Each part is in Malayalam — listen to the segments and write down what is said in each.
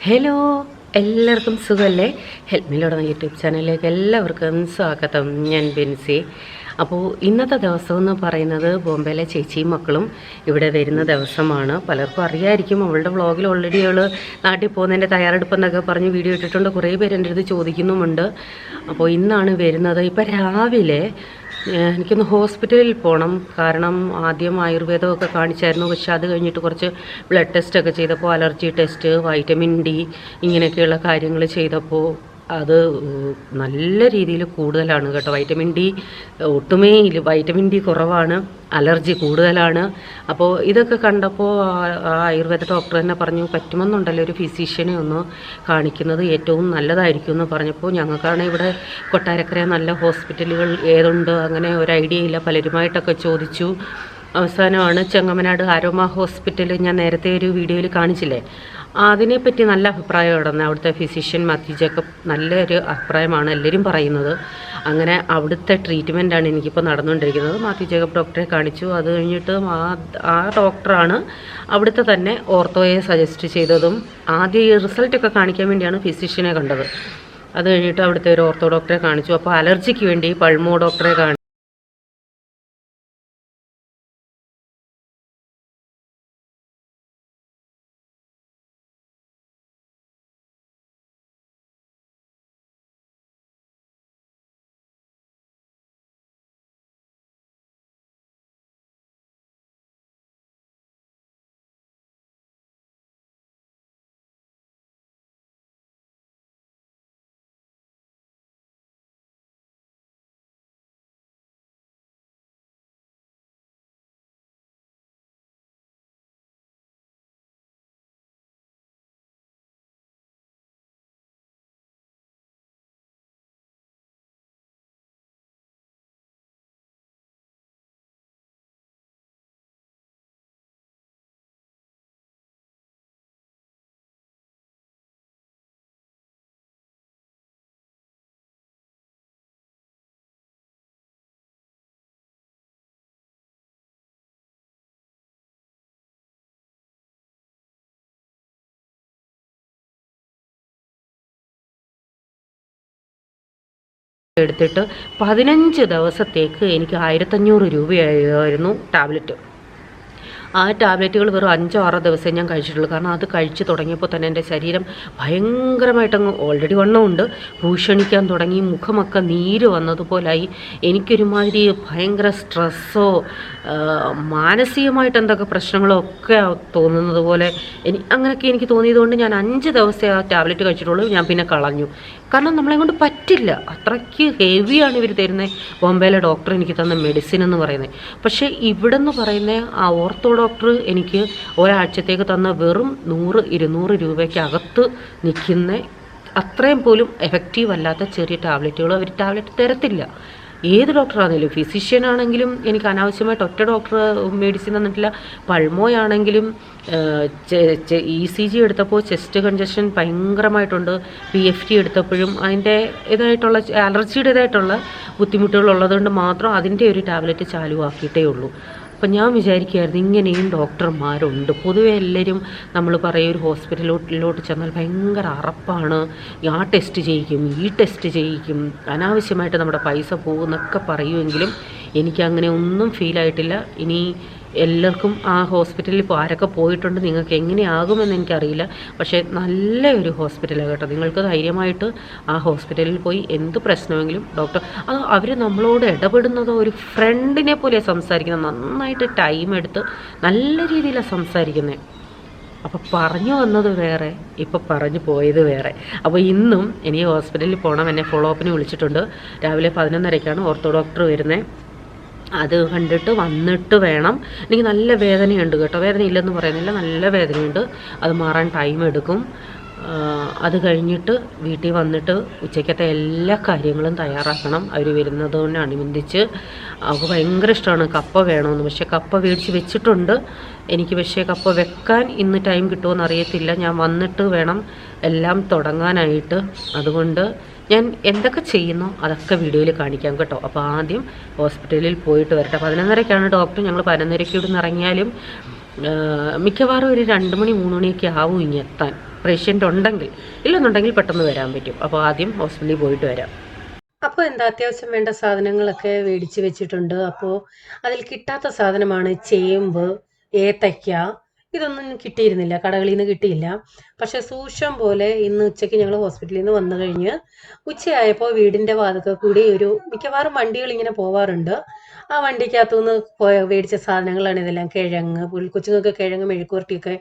ഹലോ, എല്ലാവർക്കും സുഖമല്ലേ? ഹെൽപ്പ് മീലോട് യൂട്യൂബ് ചാനലിലേക്ക് എല്ലാവർക്കും സ്വാഗതം. ഞാൻ ബിൻസി. അപ്പോൾ ഇന്നത്തെ ദിവസം എന്ന് പറയുന്നത് ബോംബെയിലെ ചേച്ചിയും മക്കളും ഇവിടെ വരുന്ന ദിവസമാണ്. പലർക്കും അറിയായിരിക്കും. അവളുടെ വ്ളോഗിൽ ഓൾറെഡി അവൾ നാട്ടിൽ പോകുന്നതിൻ്റെ തയ്യാറെടുപ്പെന്നൊക്കെ പറഞ്ഞ് വീഡിയോ ഇട്ടിട്ടുണ്ട്. കുറേ പേര് എൻ്റെ അടുത്ത് ചോദിക്കുന്നുമുണ്ട്. അപ്പോൾ ഇന്നാണ് വരുന്നത്. ഇപ്പോൾ രാവിലെ എനിക്കൊന്ന് ഹോസ്പിറ്റലിൽ പോകണം. കാരണം ആദ്യം ആയുർവേദമൊക്കെ കാണിച്ചായിരുന്നു. പക്ഷെ അത് കഴിഞ്ഞിട്ട് കുറച്ച് ബ്ലഡ് ടെസ്റ്റൊക്കെ ചെയ്തപ്പോൾ അലർജി ടെസ്റ്റ്, വൈറ്റമിൻ ഡി ഇങ്ങനെയൊക്കെയുള്ള കാര്യങ്ങൾ ചെയ്തപ്പോൾ അത് നല്ല രീതിയിൽ കൂടുതലാണ് കേട്ടോ. വൈറ്റമിൻ ഡി ഒട്ടുമേ ഇല്ല, വൈറ്റമിൻ ഡി കുറവാണ്, അലർജി കൂടുതലാണ്. അപ്പോൾ ഇതൊക്കെ കണ്ടപ്പോൾ ആയുർവേദ ഡോക്ടർ തന്നെ പറഞ്ഞു, പറ്റുമെന്നുണ്ടല്ലോ ഒരു ഫിസിഷ്യനെ ഒന്ന് കാണിക്കുന്നത് ഏറ്റവും നല്ലതായിരിക്കും എന്ന് പറഞ്ഞപ്പോൾ ഞങ്ങൾക്കാണ് ഇവിടെ കൊട്ടാരക്കര നല്ല ഹോസ്പിറ്റലുകൾ ഏതുണ്ട് അങ്ങനെ ഒരു ഐഡിയ ഇല്ല. പലരുമായിട്ടൊക്കെ ചോദിച്ചു. അവസാനമാണ് ചെങ്ങമനാട് ആരോമ ഹോസ്പിറ്റൽ, ഞാൻ നേരത്തെ ഒരു വീഡിയോയിൽ കാണിച്ചില്ലേ, അതിനെപ്പറ്റി നല്ല അഭിപ്രായമാണ്. അവിടുത്തെ ഫിസിഷ്യൻ മാത്യു ജേക്കബ് നല്ലൊരു അഭിപ്രായമാണ് എല്ലാവരും പറയുന്നത്. അങ്ങനെ അവിടുത്തെ ട്രീറ്റ്മെൻറ്റാണ് എനിക്കിപ്പോൾ നടന്നുകൊണ്ടിരിക്കുന്നത്. മാത്യു ജേക്കബ് ഡോക്ടറെ കാണിച്ചു. അത് കഴിഞ്ഞിട്ട് ആ ഡോക്ടറാണ് അവിടുത്തെ തന്നെ ഓർത്തോയെ സജസ്റ്റ് ചെയ്തതും. ആദ്യം ഈ റിസൾട്ടൊക്കെ കാണിക്കാൻ വേണ്ടിയാണ് ഫിസിഷ്യനെ കണ്ടത്. അത് കഴിഞ്ഞിട്ട് അവിടുത്തെ ഒരു ഓർത്തോ ഡോക്ടറെ കാണിച്ചു. അപ്പോൾ അലർജിക്ക് വേണ്ടി പൾമോ ഡോക്ടറെ കാണിച്ചു. എടുത്തിട്ട് 15 ദിവസത്തേക്ക് എനിക്ക് 1500 രൂപയായിരുന്നു ടാബ്ലറ്റ്. ആ ടാബ്ലറ്റുകൾ വെറും 5-6 ദിവസമേ ഞാൻ കഴിച്ചിട്ടുള്ളൂ. കാരണം അത് കഴിച്ച് തുടങ്ങിയപ്പോൾ തന്നെ എൻ്റെ ശരീരം ഭയങ്കരമായിട്ടങ്ങ് ഓൾറെഡി വണ്ണമുണ്ട്, ഭൂഷണിക്കാൻ തുടങ്ങി, മുഖമൊക്കെ നീര് വന്നതുപോലായി. എനിക്കൊരുമാതിരി ഭയങ്കര സ്ട്രെസ്സോ മാനസികമായിട്ട് എന്തൊക്കെ പ്രശ്നങ്ങളോ ഒക്കെ തോന്നുന്നത് പോലെ അങ്ങനെയൊക്കെ എനിക്ക് തോന്നിയതുകൊണ്ട് ഞാൻ 5 ദിവസമേ ആ ടാബ്ലറ്റ് കഴിച്ചിട്ടുള്ളൂ. ഞാൻ പിന്നെ കളഞ്ഞു. കാരണം നമ്മളെ കൊണ്ട് പറ്റില്ല, അത്രയ്ക്ക് ഹെവിയാണ് ഇവർ തരുന്നത്. ബോംബെയിലെ ഡോക്ടർ എനിക്ക് തന്ന മെഡിസിൻ എന്ന് പറയുന്നത്. പക്ഷേ ഇവിടെ നിന്ന് പറയുന്ന ആ ഓർത്തോ ഡോക്ടർ എനിക്ക് ഒരാഴ്ചത്തേക്ക് തന്ന വെറും 100-200 രൂപയ്ക്കകത്ത് നിൽക്കുന്ന അത്രയും പോലും എഫക്റ്റീവ് അല്ലാത്ത ചെറിയ ടാബ്ലറ്റുകൾ അവർ ടാബ്ലറ്റ് തരത്തില്ല. ഏത് ഡോക്ടറാണെങ്കിലും, ഫിസിഷ്യൻ ആണെങ്കിലും എനിക്ക് അനാവശ്യമായിട്ട് ഒറ്റ ഡോക്ടർ മെഡിസിൻ തന്നിട്ടില്ല. പൾമോയാണെങ്കിലും ECG എടുത്തപ്പോൾ ചെസ്റ്റ് കൺജഷൻ ഭയങ്കരമായിട്ടുണ്ട്. PFT എടുത്തപ്പോഴും അതിൻ്റെ ഇതായിട്ടുള്ള അലർജിയുടേതായിട്ടുള്ള ബുദ്ധിമുട്ടുകളുള്ളതുകൊണ്ട് മാത്രം അതിൻ്റെ ഒരു ടാബ്ലറ്റ് ചാലുവാക്കിയിട്ടേ ഉള്ളൂ. അപ്പം ഞാൻ വിചാരിക്കുമായിരുന്നു ഇങ്ങനെയും ഡോക്ടർമാരുണ്ട്. പൊതുവെ എല്ലാവരും നമ്മൾ പറയും ഒരു ഹോസ്പിറ്റലിലോട്ട് ചെന്നാൽ ഭയങ്കര അറപ്പാണ്, ആ ടെസ്റ്റ് ചെയ്യിക്കും, ഈ ടെസ്റ്റ് ചെയ്യിക്കും, അനാവശ്യമായിട്ട് നമ്മുടെ പൈസ പോകുമെന്നൊക്കെ പറയുമെങ്കിലും എനിക്കങ്ങനെ ഒന്നും ഫീലായിട്ടില്ല. ഇനി എല്ലാവർക്കും ആ ഹോസ്പിറ്റലിൽ ഇപ്പോൾ ആരൊക്കെ പോയിട്ടുണ്ട്, നിങ്ങൾക്ക് എങ്ങനെയാകുമെന്ന് എനിക്കറിയില്ല. പക്ഷേ നല്ല ഒരു ഹോസ്പിറ്റലാണ് കേട്ടോ. നിങ്ങൾക്ക് ധൈര്യമായിട്ട് ആ ഹോസ്പിറ്റലിൽ പോയി എന്ത് പ്രശ്നമെങ്കിലും ഡോക്ടർ അത് അവർ നമ്മളോട് ഇടപെടുന്നതോ ഒരു ഫ്രണ്ടിനെ പോലെ സംസാരിക്കുന്നത്. നന്നായിട്ട് ടൈം എടുത്ത് നല്ല രീതിയിലാണ് സംസാരിക്കുന്നത്. അപ്പോൾ പറഞ്ഞു വന്നത് വേറെ, ഇപ്പോൾ പറഞ്ഞു പോയത് വേറെ. അപ്പോൾ ഇന്നും എനിക്ക് ഹോസ്പിറ്റലിൽ പോകണം. എന്നെ ഫോളോ അപ്പിന് വിളിച്ചിട്ടുണ്ട്. രാവിലെ 11:30-ക്കാണ് ഓർത്തോ ഡോക്ടർ വരുന്നത്. അത് കണ്ടിട്ട് വന്നിട്ട് വേണം. എനിക്ക് നല്ല വേദനയുണ്ട് കേട്ടോ. വേദന ഇല്ലെന്ന് പറയുന്നില്ല, നല്ല വേദനയുണ്ട്. അത് മാറാൻ ടൈം എടുക്കും. അത് കഴിഞ്ഞിട്ട് വീട്ടിൽ വന്നിട്ട് ഉച്ചയ്ക്കത്തെ എല്ലാ കാര്യങ്ങളും തയ്യാറാക്കണം. അവർ വരുന്നതിനനുബന്ധിച്ച് അവൾക്ക് ഭയങ്കര ഇഷ്ടമാണ് കപ്പ വേണമെന്ന്. പക്ഷേ കപ്പ മേടിച്ച് വെച്ചിട്ടുണ്ട് എനിക്ക്. പക്ഷേ കപ്പ വെക്കാൻ ഇന്ന് ടൈം കിട്ടുമോ അറിയത്തില്ല. ഞാൻ വന്നിട്ട് വേണം എല്ലാം തുടങ്ങാനായിട്ട്. അതുകൊണ്ട് ഞാൻ എന്തൊക്കെ ചെയ്യുന്നോ അതൊക്കെ വീഡിയോയിൽ കാണിക്കാം കേട്ടോ. അപ്പോൾ ആദ്യം ഹോസ്പിറ്റലിൽ പോയിട്ട് വരട്ടെ. 11:30-ക്കാണ് ഡോക്ടർ. ഞങ്ങൾ 11:30-ക്ക് ഇവിടെ നിന്ന് ഇറങ്ങിയാലും മിക്കവാറും ഒരു 2 മണി 3 മണിയൊക്കെ ആവും ഇനി എത്താൻ, പേഷ്യൻ്റ് ഉണ്ടെങ്കിൽ. ഇല്ലെന്നുണ്ടെങ്കിൽ പെട്ടെന്ന് വരാൻ പറ്റും. അപ്പോൾ ആദ്യം ഹോസ്പിറ്റലിൽ പോയിട്ട് വരാം. അപ്പോൾ എന്താ അത്യാവശ്യം വേണ്ട സാധനങ്ങളൊക്കെ മേടിച്ച് വെച്ചിട്ടുണ്ട്. അപ്പോൾ അതിൽ കിട്ടാത്ത സാധനമാണ് ചേമ്പ്, ഏത്തയ്ക്ക. ഇതൊന്നും കിട്ടിയിരുന്നില്ല, കടകളിൽ നിന്ന് കിട്ടിയില്ല. പക്ഷെ സൂക്ഷം പോലെ ഇന്ന് ഉച്ചയ്ക്ക് ഞങ്ങൾ ഹോസ്പിറ്റലിൽ നിന്ന് വന്നു കഴിഞ്ഞ് ഉച്ചയായപ്പോൾ വീടിൻ്റെ വാതിൽക്കൽ കൂടി മിക്കവാറും വണ്ടികൾ ഇങ്ങനെ പോവാറുണ്ട്. ആ വണ്ടിക്കകത്തുനിന്ന് മേടിച്ച സാധനങ്ങളാണ് ഇതെല്ലാം. കിഴങ്ങ്, കൊച്ചുങ്ങൾക്ക് കിഴങ്ങ് മെഴുക്കുവരട്ടിയൊക്കെ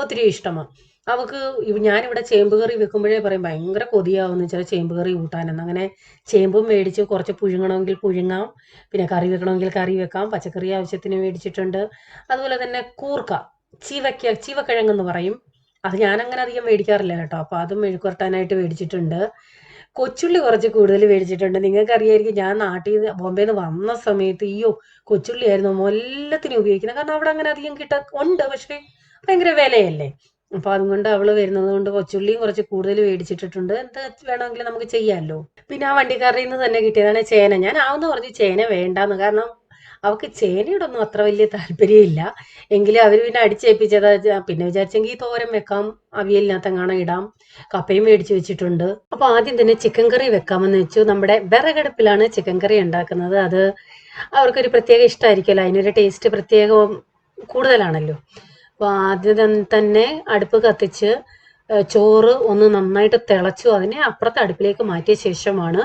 ഒത്തിരി ഇഷ്ടമാണ്. അവൾക്ക് ഞാനിവിടെ ചേമ്പ് കറി വെക്കുമ്പോഴേ പറയും ഭയങ്കര കൊതിയാവുമെന്ന് വെച്ചാൽ ചേമ്പ് കറി കൂട്ടാനെന്ന്. അങ്ങനെ ചേമ്പും മേടിച്ച് കുറച്ച് പുഴുങ്ങണമെങ്കിൽ പുഴുങ്ങാം, പിന്നെ കറി വെക്കണമെങ്കിൽ കറി വെക്കാം. പച്ചക്കറി ആവശ്യത്തിന് മേടിച്ചിട്ടുണ്ട്. അതുപോലെ തന്നെ കൂർക്ക, ചീവക്കിഴങ്ങെന്ന് പറയും. അത് ഞാനങ്ങനെ അധികം മേടിക്കാറില്ല കേട്ടോ. അപ്പോൾ അതും മെഴുക്കുവരട്ടാനായിട്ട് മേടിച്ചിട്ടുണ്ട്. കൊച്ചുള്ളി കുറച്ച് കൂടുതൽ മേടിച്ചിട്ടുണ്ട്. നിങ്ങൾക്ക് അറിയായിരിക്കും, ഞാൻ നാട്ടിൽ നിന്ന് ബോംബെയിൽ നിന്ന് വന്ന സമയത്ത് കൊച്ചുള്ളി ആയിരുന്നു എല്ലാത്തിനും ഉപയോഗിക്കുന്നത്. കാരണം അവിടെ അങ്ങനെ അധികം ഉണ്ട്, പക്ഷേ ഭയങ്കര വിലയല്ലേ. അപ്പോൾ അതുകൊണ്ട് അവള് വരുന്നത് കൊണ്ട് കൊച്ചുള്ളിയും കുറച്ച് കൂടുതൽ മേടിച്ചിട്ടിട്ടുണ്ട്. എന്ത് വേണമെങ്കിലും നമുക്ക് ചെയ്യാമല്ലോ. പിന്നെ ആ വണ്ടിക്കാരിൽ നിന്ന് തന്നെ കിട്ടിയതാണ് ചേന. ഞാൻ ആവുന്ന പറഞ്ഞു ചേന വേണ്ടാന്ന്, കാരണം അവൾക്ക് ചേനയോടൊന്നും അത്ര വലിയ താല്പര്യമില്ല. എങ്കിലും അവർ പിന്നെ അടിച്ചേൽപ്പിച്ചതാ. പിന്നെ വിചാരിച്ചെങ്കിൽ തോരൻ വെക്കാം, അവിയലിനകത്തെങ്ങാണം ഇടാം. കപ്പയും മേടിച്ച് വെച്ചിട്ടുണ്ട്. അപ്പോൾ ആദ്യം തന്നെ ചിക്കൻ കറി വെക്കാമെന്ന് വെച്ചു. നമ്മുടെ വിറകടുപ്പിലാണ് ചിക്കൻ കറി ഉണ്ടാക്കുന്നത്. അത് അവർക്കൊരു പ്രത്യേക ഇഷ്ടമായിരിക്കുമല്ലോ, അതിനൊരു ടേസ്റ്റ് പ്രത്യേകം കൂടുതലാണല്ലോ. അപ്പോൾ ആദ്യം തന്നെ അടുപ്പ് കത്തിച്ച് ചോറ് ഒന്ന് നന്നായിട്ട് തിളച്ചു അതിനെ അപ്പുറത്തെ അടുപ്പിലേക്ക് മാറ്റിയ ശേഷമാണ്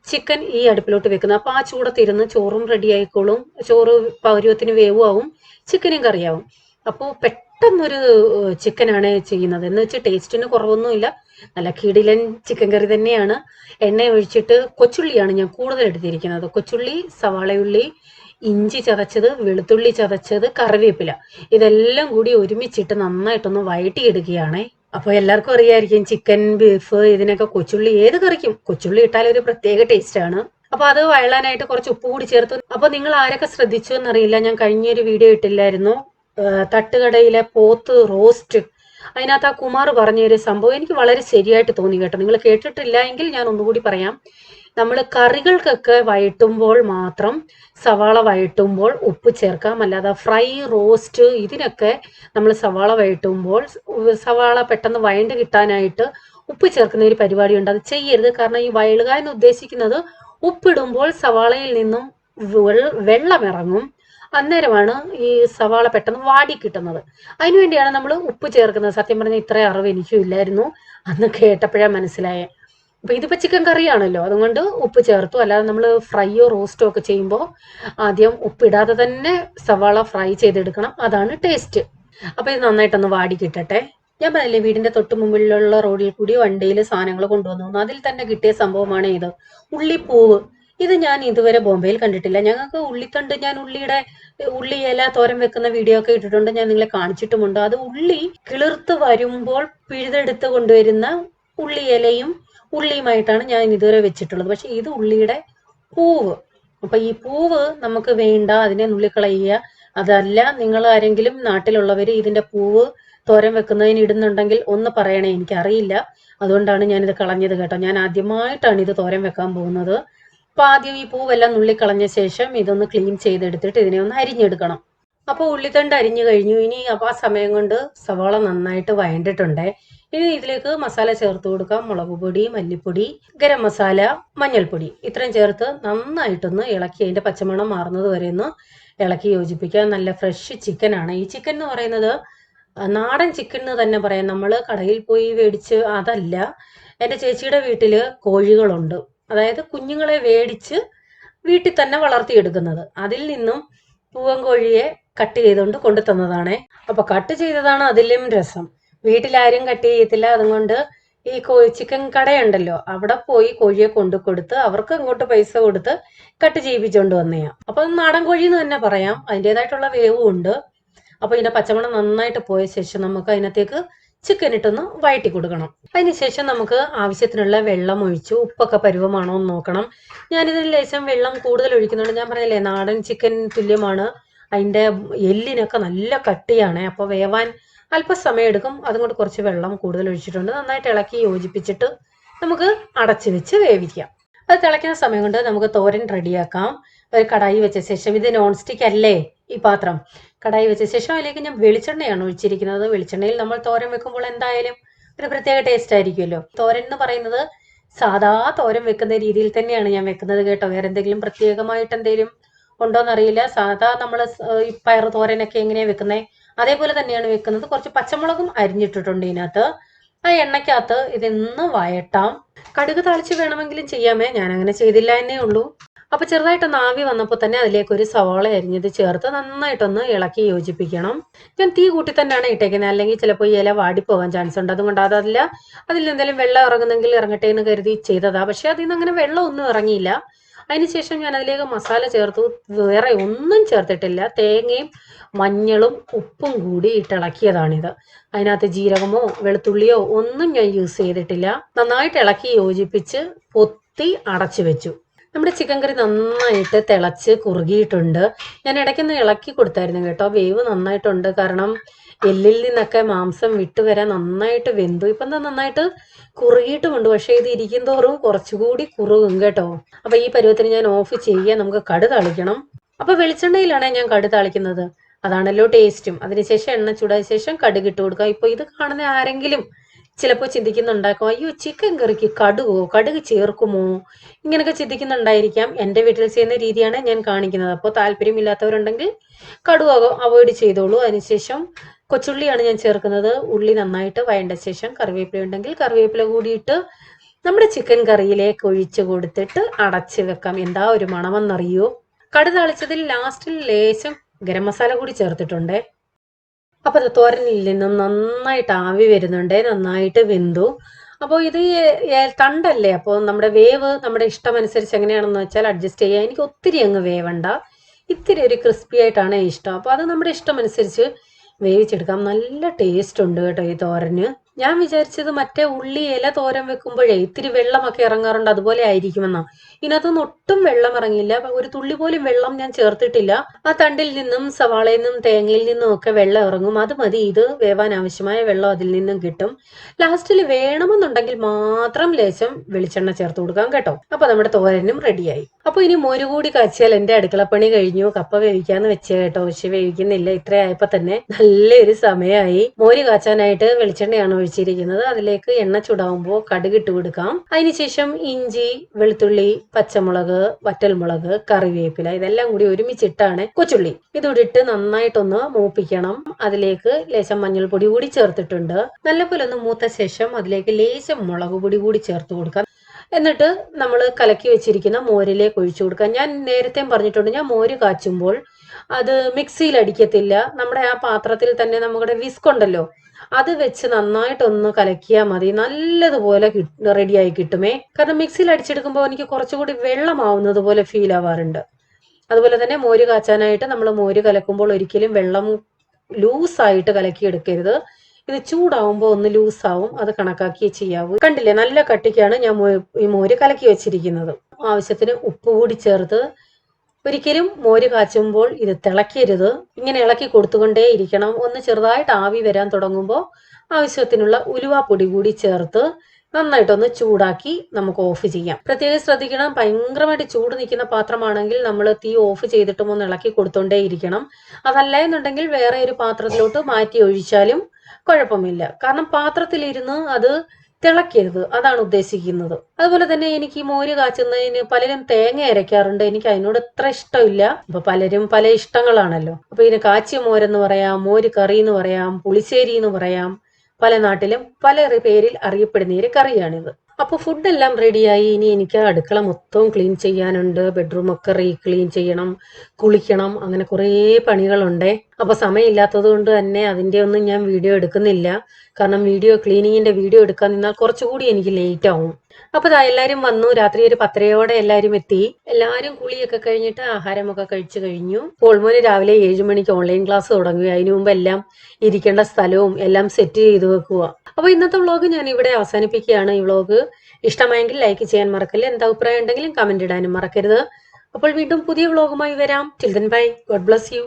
ചിക്കൻ ഈ അടുപ്പിലോട്ട് വെക്കുന്നത്. അപ്പോൾ ആ ചൂടത്തിരുന്ന് ചോറും റെഡി ആയിക്കോളും, ചോറ് പൗരുവത്തിന് വേവുമാവും, ചിക്കനും കറിയാവും. അപ്പോൾ പെട്ടെന്നൊരു ചിക്കനാണ് ചെയ്യുന്നത്. എന്ന് വെച്ചാൽ ടേസ്റ്റിന് കുറവൊന്നുമില്ല, നല്ല കിടിലൻ ചിക്കൻ കറി തന്നെയാണ്. എണ്ണ ഒഴിച്ചിട്ട് കൊച്ചുള്ളിയാണ് ഞാൻ കൂടുതൽ എടുത്തിരിക്കുന്നത്. കൊച്ചുള്ളി, സവാളയുള്ളി, ഇഞ്ചി ചതച്ചത്, വെളുത്തുള്ളി ചതച്ചത്, കറിവേപ്പില, ഇതെല്ലാം കൂടി ഒരുമിച്ചിട്ട് നന്നായിട്ടൊന്ന് വഴറ്റിയെടുക്കുകയാണേ. അപ്പോൾ എല്ലാവർക്കും അറിയായിരിക്കും, ചിക്കൻ, ബീഫ് ഇതിനൊക്കെ കൊച്ചുള്ളി ഏത് കറിക്കും കൊച്ചുള്ളി ഇട്ടാൽ ഒരു പ്രത്യേക ടേസ്റ്റ് ആണ്. അപ്പോൾ അത് വഴലാനായിട്ട് കുറച്ച് ഉപ്പ് കൂടി ചേർത്തു. അപ്പോൾ നിങ്ങൾ ആരൊക്കെ ശ്രദ്ധിച്ചു എന്നറിയില്ല, ഞാൻ കഴിഞ്ഞൊരു വീഡിയോ ഇട്ടില്ലായിരുന്നു, തട്ടുകടയിലെ പോത്ത് റോസ്റ്റ്. അതിനകത്ത് ആ കുമാർ പറഞ്ഞൊരു സംഭവം എനിക്ക് വളരെ ശരിയായിട്ട് തോന്നി കേട്ടോ. നിങ്ങൾ കേട്ടിട്ടില്ല എങ്കിൽ ഞാൻ ഒന്നുകൂടി പറയാം. നമ്മൾ കറികൾക്കൊക്കെ വഴറ്റുമ്പോൾ മാത്രം, സവാള വഴറ്റുമ്പോൾ ഉപ്പ് ചേർക്കാം. അല്ലാതെ ഫ്രൈ, റോസ്റ്റ് ഇതിനൊക്കെ നമ്മൾ സവാള വഴറ്റുമ്പോൾ സവാള പെട്ടെന്ന് വഴണ്ട് കിട്ടാനായിട്ട് ഉപ്പ് ചേർക്കുന്ന ഒരു പരിപാടിയുണ്ട്. അത് ചെയ്യരുത്. കാരണം ഈ വയലുക എന്ന് ഉദ്ദേശിക്കുന്നത് ഉപ്പിടുമ്പോൾ സവാളയിൽ നിന്നും വെള്ളം ഇറങ്ങും. അന്നേരമാണ് ഈ സവാള പെട്ടെന്ന് വാടി കിട്ടുന്നത്. അതിനുവേണ്ടിയാണ് നമ്മൾ ഉപ്പ് ചേർക്കുന്നത്. സത്യം പറഞ്ഞാൽ ഇത്ര അറിവ് എനിക്കും ഇല്ലായിരുന്നു, അന്ന് കേട്ടപ്പോഴാണ് മനസ്സിലായേ. അപ്പോൾ ഇതിപ്പോൾ ചിക്കൻ കറിയാണല്ലോ, അതുകൊണ്ട് ഉപ്പ് ചേർത്തു. അല്ലാതെ നമ്മൾ ഫ്രൈയോ റോസ്റ്റോ ഒക്കെ ചെയ്യുമ്പോൾ ആദ്യം ഉപ്പിടാതെ തന്നെ സവാള ഫ്രൈ ചെയ്തെടുക്കണം, അതാണ് ടേസ്റ്റ്. അപ്പോൾ ഇത് നന്നായിട്ടൊന്ന് വാടി കിട്ടട്ടെ. ഞാൻ പറഞ്ഞില്ലേ, വീടിന്റെ തൊട്ട് മുമ്പിലുള്ള റോഡിൽ കൂടി വണ്ടിയിൽ സാധനങ്ങൾ കൊണ്ടുവന്നു. അതിൽ തന്നെ കിട്ടിയ സംഭവമാണ് ഇത്, ഉള്ളിപ്പൂവ്. ഇത് ഞാൻ ഇതുവരെ ബോംബെയിൽ കണ്ടിട്ടില്ല. ഞങ്ങൾക്ക് ഉള്ളിത്തണ്ട്, ഞാൻ ഉള്ളി ഇല തോരൻ വെക്കുന്ന വീഡിയോ ഒക്കെ ഇട്ടിട്ടുണ്ട്, ഞാൻ നിങ്ങളെ കാണിച്ചിട്ടുമുണ്ട്. അത് ഉള്ളി കിളിർത്ത് വരുമ്പോൾ പിഴുതെടുത്ത് കൊണ്ടുവരുന്ന ഉള്ളി ഇലയും ഉള്ളിയുമായിട്ടാണ് ഞാൻ ഇതുവരെ വെച്ചിട്ടുള്ളത്. പക്ഷെ ഇത് ഉള്ളിയുടെ പൂവ്. അപ്പൊ ഈ പൂവ് നമുക്ക് വേണ്ട, അതിനെ നുള്ളിക്കളയുക. അതല്ല, നിങ്ങൾ ആരെങ്കിലും നാട്ടിലുള്ളവർ ഇതിന്റെ പൂവ് തോരൻ വെക്കുന്നതിന് ഇടുന്നുണ്ടെങ്കിൽ ഒന്ന് പറയണേ, എനിക്കറിയില്ല. അതുകൊണ്ടാണ് ഞാനിത് കളഞ്ഞത് കേട്ടോ. ഞാൻ ആദ്യമായിട്ടാണ് ഇത് തോരൻ വെക്കാൻ പോകുന്നത്. അപ്പൊ ആദ്യം ഈ പൂവെല്ലാം നുള്ളിക്കളഞ്ഞ ശേഷം ഇതൊന്ന് ക്ലീൻ ചെയ്തെടുത്തിട്ട് ഇതിനെ ഒന്ന് അരിഞ്ഞെടുക്കണം. അപ്പോൾ ഉള്ളിത്തണ്ട് അരിഞ്ഞു കഴിഞ്ഞു. ഇനി അപ്പോൾ ആ സമയം കൊണ്ട് സവാള നന്നായിട്ട് വഴണ്ടിട്ടുണ്ട്. ഇനി ഇതിലേക്ക് മസാല ചേർത്ത് കൊടുക്കാം. മുളക് പൊടി, മല്ലിപ്പൊടി, ഗരം മസാല, മഞ്ഞൾപ്പൊടി, ഇത്രയും ചേർത്ത് നന്നായിട്ടൊന്ന് ഇളക്കി അതിന്റെ പച്ചമണം മാറുന്നത് വരെ ഒന്ന് ഇളക്കി യോജിപ്പിക്കുക. നല്ല ഫ്രഷ് ചിക്കനാണ്. ഈ ചിക്കൻ എന്ന് പറയുന്നത് നാടൻ ചിക്കൻ എന്ന് തന്നെ പറയാം. നമ്മൾ കടയിൽ പോയി മേടിച്ച് അതല്ല. എൻ്റെ ചേച്ചിയുടെ വീട്ടിൽ കോഴികളുണ്ട്. അതായത് കുഞ്ഞുങ്ങളെ മേടിച്ച് വീട്ടിൽ തന്നെ വളർത്തിയെടുക്കുന്നത്. അതിൽ നിന്നും പൂവൻ കോഴിയെ കട്ട് ചെയ്തുകൊണ്ട് കൊണ്ടു തന്നതാണേ. അപ്പൊ കട്ട് ചെയ്തതാണ് അതിലും രസം. വീട്ടിലാരും കട്ട് ചെയ്യത്തില്ല. അതുകൊണ്ട് ഈ ചിക്കൻ കടയുണ്ടല്ലോ, അവിടെ പോയി കോഴിയെ കൊണ്ടു കൊടുത്ത് അവർക്ക് അങ്ങോട്ട് പൈസ കൊടുത്ത് കട്ട് ചെയ്യിപ്പിച്ചോണ്ട് വന്നെയാ. അപ്പൊ നാടൻ കോഴി എന്ന് തന്നെ പറയാം. അതിൻ്റെതായിട്ടുള്ള വേവും ഉണ്ട്. അപ്പൊ ഇതിന്റെ പച്ചമണം നന്നായിട്ട് പോയ ശേഷം നമുക്ക് അതിനകത്തേക്ക് ചിക്കൻ ഇട്ടൊന്ന് വഴറ്റി കൊടുക്കണം. അതിനുശേഷം നമുക്ക് ആവശ്യത്തിനുള്ള വെള്ളം ഒഴിച്ചു ഉപ്പൊക്കെ പരുവമാണോ എന്ന് നോക്കണം. ഞാനിതിന് ലേശം വെള്ളം കൂടുതൽ ഒഴിക്കുന്നുണ്ട്. ഞാൻ പറഞ്ഞില്ലേ, നാടൻ ചിക്കൻ തുല്യമാണ്. അതിൻ്റെ എല്ലിനൊക്കെ നല്ല കട്ടിയാണ്. അപ്പോൾ വേവാൻ അല്പസമയം എടുക്കും. അതുകൊണ്ട് കുറച്ച് വെള്ളം കൂടുതൽ ഒഴിച്ചിട്ടുണ്ട്. നന്നായിട്ട് ഇളക്കി യോജിപ്പിച്ചിട്ട് നമുക്ക് അടച്ചു വെച്ച് വേവിക്കാം. അത് തിളയ്ക്കുന്ന സമയം കൊണ്ട് നമുക്ക് തോരൻ റെഡിയാക്കാം. ഒരു കടായി വെച്ച ശേഷം, ഇത് നോൺ സ്റ്റിക്ക് അല്ലേ ഈ പാത്രം, കടായി വെച്ച ശേഷം അതിലേക്ക് ഞാൻ വെളിച്ചെണ്ണയാണ് ഒഴിച്ചിരിക്കുന്നത്. വെളിച്ചെണ്ണയിൽ നമ്മൾ തോരൻ വെക്കുമ്പോൾ എന്തായാലും ഒരു പ്രത്യേക ടേസ്റ്റ് ആയിരിക്കുമല്ലോ. തോരൻ എന്ന് പറയുന്നത് സാധാ തോരൻ വെക്കുന്ന രീതിയിൽ തന്നെയാണ് ഞാൻ വെക്കുന്നത് കേട്ടോ. വേറെ എന്തെങ്കിലും പ്രത്യേകമായിട്ട് എന്തെങ്കിലും ഉണ്ടോന്നറിയില്ല. സാധാ നമ്മൾ ഈ പയറ് തോരനൊക്കെ എങ്ങനെയാ വെക്കുന്നത് അതേപോലെ തന്നെയാണ് വെക്കുന്നത്. കുറച്ച് പച്ചമുളകും അരിഞ്ഞിട്ടിട്ടുണ്ട് ഇതിനകത്ത്. ആ എണ്ണയ്ക്കകത്ത് ഇതൊന്ന് വഴട്ടാം. കടുക് താളിച്ച് വേണമെങ്കിലും ചെയ്യാമേ, ഞാൻ അങ്ങനെ ചെയ്തില്ല എന്നേ ഉള്ളൂ. അപ്പൊ ചെറുതായിട്ടൊന്ന് ആവി വന്നപ്പോൾ തന്നെ അതിലേക്ക് ഒരു സവാള അരിഞ്ഞത് ചേർത്ത് നന്നായിട്ടൊന്ന് ഇളക്കി യോജിപ്പിക്കണം. ഞാൻ തീ കൂട്ടി തന്നെയാണ് ഇട്ടേക്കുന്നത്, അല്ലെങ്കിൽ ചിലപ്പോൾ ഈ ഇല വാടിപ്പോകാൻ ചാൻസ് ഉണ്ട്. അതുകൊണ്ട് അതല്ല, അതിൽ എന്തെങ്കിലും വെള്ളം ഇറങ്ങുന്നെങ്കിൽ ഇറങ്ങട്ടെ എന്ന് കരുതി ചെയ്തതാ. പക്ഷെ അതിൽ നിന്ന് അങ്ങനെ വെള്ളം ഒന്നും ഇറങ്ങിയില്ല. അതിനുശേഷം ഞാൻ അതിലേക്ക് മസാല ചേർത്തു. വേറെ ഒന്നും ചേർത്തിട്ടില്ല. തേങ്ങയും മഞ്ഞളും ഉപ്പും കൂടി ഇട്ടിളക്കിയതാണിത്. അതിനകത്ത് ജീരകമോ വെളുത്തുള്ളിയോ ഒന്നും ഞാൻ യൂസ് ചെയ്തിട്ടില്ല. നന്നായിട്ട് ഇളക്കി യോജിപ്പിച്ച് പൊത്തി അടച്ചു വെച്ചു. നമ്മുടെ ചിക്കൻ കറി നന്നായിട്ട് തിളച്ച് കുറുകിയിട്ടുണ്ട്. ഞാൻ ഇടയ്ക്കൊന്ന് ഇളക്കി കൊടുത്തായിരുന്നു കേട്ടോ. വേവ് നന്നായിട്ടുണ്ട്, കാരണം എല്ലിൽ നിന്നൊക്കെ മാംസം വിട്ടുവരാൻ നന്നായിട്ട് വെന്തു. ഇപ്പം എന്താ നന്നായിട്ട് കുറുകിയിട്ടുമുണ്ട്. പക്ഷേ ഇത് ഇരിക്കും തോറും കുറച്ചുകൂടി കുറുകും കേട്ടോ. അപ്പൊ ഈ പരുവത്തിന് ഞാൻ ഓഫ് ചെയ്യുക. നമുക്ക് കടു താളിക്കണം. അപ്പൊ വെളിച്ചെണ്ണയിലാണ് ഞാൻ കടു താളിക്കുന്നത്, അതാണല്ലോ ടേസ്റ്റും. അതിനുശേഷം എണ്ണ ചൂടായ ശേഷം കടുക് ഇട്ട് കൊടുക്കുക. ഇപ്പൊ ഇത് കാണുന്ന ആരെങ്കിലും ചിലപ്പോൾ ചിന്തിക്കുന്നുണ്ടാക്കും, അയ്യോ ചിക്കൻ കറിക്ക് കടുക് ചേർക്കുമോ, ഇങ്ങനെയൊക്കെ ചിന്തിക്കുന്നുണ്ടായിരിക്കാം. എൻ്റെ വീട്ടിൽ ചെയ്യുന്ന രീതിയാണ് ഞാൻ കാണിക്കുന്നത്. അപ്പോൾ താല്പര്യമില്ലാത്തവരുണ്ടെങ്കിൽ കടുക് അവോയ്ഡ് ചെയ്തോളൂ. അതിനുശേഷം കൊച്ചുള്ളിയാണ് ഞാൻ ചേർക്കുന്നത്. ഉള്ളി നന്നായിട്ട് വഴണ്ട ശേഷം കറിവേപ്പില ഉണ്ടെങ്കിൽ കറിവേപ്പില കൂടിയിട്ട് നമ്മുടെ ചിക്കൻ കറിയിലേക്ക് ഒഴിച്ച് കൊടുത്തിട്ട് അടച്ച് വെക്കാം. എന്താ ഒരു മണമെന്നറിയോ. കടുക് താളിച്ചതിൽ ലാസ്റ്റിൽ ലേശം ഗരം മസാല കൂടി ചേർത്തിട്ടുണ്ട്. അപ്പൊ തോരനിൽ നിന്നും നന്നായിട്ട് ആവി വരുന്നുണ്ട്, നന്നായിട്ട് വെന്തു. അപ്പോൾ ഇത് തണ്ടല്ലേ, അപ്പോൾ നമ്മുടെ വേവ് നമ്മുടെ ഇഷ്ടമനുസരിച്ച് എങ്ങനെയാണെന്ന് വെച്ചാൽ അഡ്ജസ്റ്റ് ചെയ്യാം. എനിക്ക് ഒത്തിരി അങ്ങ് വേവണ്ട, ഇത്തിരി ഒരു ക്രിസ്പി ആയിട്ടാണ് ഇഷ്ടം. അപ്പോൾ അത് നമ്മുടെ ഇഷ്ടമനുസരിച്ച് വേവിച്ചെടുക്കാം. നല്ല ടേസ്റ്റ് ഉണ്ട് കേട്ടോ ഈ തോരന്. ഞാൻ വിചാരിച്ചത് മറ്റേ ഉള്ളി ഇല തോരൻ വെക്കുമ്പോഴേ ഇത്തിരി വെള്ളമൊക്കെ ഇറങ്ങാറുണ്ട്, അതുപോലെ ആയിരിക്കുമെന്നാ. ഇതിനകത്തൊന്നും ഒട്ടും വെള്ളം ഇറങ്ങിയില്ല. ഒരു തുള്ളി പോലും വെള്ളം ഞാൻ ചേർത്തിട്ടില്ല. ആ തണ്ടിൽ നിന്നും സവാളയിൽ നിന്നും തേങ്ങയിൽ നിന്നും ഒക്കെ വെള്ളം ഇറങ്ങും. അത് മതി, ഇത് വേവാൻ ആവശ്യമായ വെള്ളം അതിൽ നിന്നും കിട്ടും. ലാസ്റ്റിൽ വേണമെന്നുണ്ടെങ്കിൽ മാത്രം ലേശം വെളിച്ചെണ്ണ ചേർത്ത് കൊടുക്കാം കേട്ടോ. അപ്പൊ നമ്മുടെ തോരനും റെഡിയായി. അപ്പൊ ഇനി മോര് കൂടി കാച്ചിയാൽ എന്റെ അടുക്കളപ്പണി കഴിഞ്ഞു. കപ്പ വേവിക്കാന്ന് വെച്ചേ കേട്ടോ, പക്ഷെ വേവിക്കുന്നില്ല. ഇത്രയായപ്പോ തന്നെ നല്ലൊരു സമയമായി. മോര് കാച്ചാനായിട്ട് വെളിച്ചെണ്ണയാണ് ഒഴിച്ചിരിക്കുന്നത്. അതിലേക്ക് എണ്ണ ചൂടാവുമ്പോൾ കടുക് ഇട്ട് കൊടുക്കാം. അതിനുശേഷം ഇഞ്ചി, വെളുത്തുള്ളി, പച്ചമുളക്, വറ്റൽമുളക്, കറിവേപ്പില ഇതെല്ലാം കൂടി ഒരുമിച്ചിട്ടാണ് കൊച്ചുള്ളി ഇതിട്ട് നന്നായിട്ടൊന്ന് മൂപ്പിക്കണം. അതിലേക്ക് ലേശം മഞ്ഞൾപ്പൊടി കൂടി ചേർത്തിട്ടുണ്ട്. നല്ലപോലെ ഒന്ന് മൂത്ത ശേഷം അതിലേക്ക് ലേശം മുളക് പൊടി കൂടി ചേർത്ത് കൊടുക്കാം. എന്നിട്ട് നമ്മൾ കലക്കി വെച്ചിരിക്കുന്ന മോരിലേക്ക് ഒഴിച്ചു കൊടുക്കാം. ഞാൻ നേരത്തെ പറഞ്ഞിട്ടുണ്ട്, ഞാൻ മോര് കാച്ചുമ്പോൾ അത് മിക്സിയിൽ അടിക്കത്തില്ല. നമ്മുടെ ആ പാത്രത്തിൽ തന്നെ നമ്മുടെ വിസ്ക് ഉണ്ടല്ലോ, അത് വെച്ച് നന്നായിട്ടൊന്ന് കലക്കിയാൽ മതി. നല്ലതുപോലെ റെഡിയായി കിട്ടുമേ. കാരണം മിക്സിയിൽ അടിച്ചെടുക്കുമ്പോൾ എനിക്ക് കുറച്ചുകൂടി വെള്ളമാവുന്നത് പോലെ ഫീൽ ആവാറുണ്ട്. അതുപോലെ തന്നെ മോര് കാച്ചാനായിട്ട് നമ്മൾ മോര് കലക്കുമ്പോൾ ഒരിക്കലും വെള്ളം ലൂസായിട്ട് കലക്കി എടുക്കരുത്. ഇത് ചൂടാവുമ്പോൾ ഒന്ന് ലൂസാവും, അത് കണക്കാക്കി ചെയ്യാവൂ. കണ്ടില്ലേ, നല്ല കട്ടിക്കാണ് ഞാൻ ഈ മോര് കലക്കി വെച്ചിരിക്കുന്നത്. ആവശ്യത്തിന് ഉപ്പ് കൂടി ചേർത്ത് ഒരിക്കലും മോര് കാച്ചുമ്പോൾ ഇത് തിളക്കരുത്. ഇങ്ങനെ ഇളക്കി കൊടുത്തുകൊണ്ടേ ഇരിക്കണം. ഒന്ന് ചെറുതായിട്ട് ആവി വരാൻ തുടങ്ങുമ്പോൾ ആവശ്യത്തിനുള്ള ഉലുവാപ്പൊടി കൂടി ചേർത്ത് നന്നായിട്ടൊന്ന് ചൂടാക്കി നമുക്ക് ഓഫ് ചെയ്യാം. പ്രത്യേകം ശ്രദ്ധിക്കണം, ഭയങ്കരമായിട്ട് ചൂട് നിൽക്കുന്ന പാത്രമാണെങ്കിൽ നമ്മൾ തീ ഓഫ് ചെയ്തിട്ടും ഒന്ന് ഇളക്കി കൊടുത്തോണ്ടേ ഇരിക്കണം. അതല്ല എന്നുണ്ടെങ്കിൽ വേറെ ഒരു പാത്രത്തിലോട്ട് മാറ്റി ഒഴിച്ചാലും കുഴപ്പമില്ല. കാരണം പാത്രത്തിലിരുന്ന് അത് തിളക്കരുത്, അതാണ് ഉദ്ദേശിക്കുന്നത്. അതുപോലെ തന്നെ എനിക്ക് ഈ മോര് കാച്ചുന്നതിന് പലരും തേങ്ങ അരയ്ക്കാറുണ്ട്. എനിക്ക് അതിനോട് അത്ര ഇഷ്ടമില്ല. അപ്പൊ പലരും പല ഇഷ്ടങ്ങളാണല്ലോ. അപ്പൊ ഇതിന് കാച്ചിയ മോരെന്ന് പറയാം, മോര് കറി എന്ന് പറയാം, പുളിശ്ശേരി എന്ന് പറയാം. പല നാട്ടിലും പല പേരിൽ അറിയപ്പെടുന്ന ഒരു കറിയാണിത്. അപ്പൊ ഫുഡെല്ലാം റെഡിയായി. ഇനി എനിക്ക് അടുക്കള മൊത്തം ക്ലീൻ ചെയ്യാനുണ്ട്. ബെഡ്റൂമൊക്കെ ക്ലീൻ ചെയ്യണം, കുളിക്കണം, അങ്ങനെ കുറേ പണികളുണ്ട്. അപ്പൊ സമയമില്ലാത്തത് കൊണ്ട് തന്നെ അതിന്റെ ഒന്നും ഞാൻ വീഡിയോ എടുക്കുന്നില്ല. കാരണം ക്ലീനിങ്ങിന്റെ വീഡിയോ എടുക്കാൻ നിന്നാൽ കുറച്ചുകൂടി എനിക്ക് ലേറ്റ് ആവും. അപ്പൊ എല്ലാരും വന്നു. രാത്രി ഒരു 10:30 എല്ലാരും എത്തി. എല്ലാരും കുളിയൊക്കെ കഴിഞ്ഞിട്ട് ആഹാരമൊക്കെ കഴിച്ചു കഴിഞ്ഞു. ഓൾമോന് രാവിലെ 7 മണിക്ക് ഓൺലൈൻ ക്ലാസ് തുടങ്ങുക. അതിനു മുമ്പ് എല്ലാം ഇരിക്കേണ്ട സ്ഥലവും എല്ലാം സെറ്റ് ചെയ്ത് വെക്കുക. അപ്പൊ ഇന്നത്തെ വ്ളോഗ് ഞാൻ ഇവിടെ അവസാനിപ്പിക്കുകയാണ്. ഈ വ്ളോഗ് ഇഷ്ടമായെങ്കിൽ ലൈക്ക് ചെയ്യാൻ മറക്കല്ലേ. എന്താ അഭിപ്രായം ഉണ്ടെങ്കിലും കമന്റ് ഇടാനും മറക്കരുത്. അപ്പോൾ വീണ്ടും പുതിയ വ്ളോഗുമായി വരാം. Till then bye. God bless you.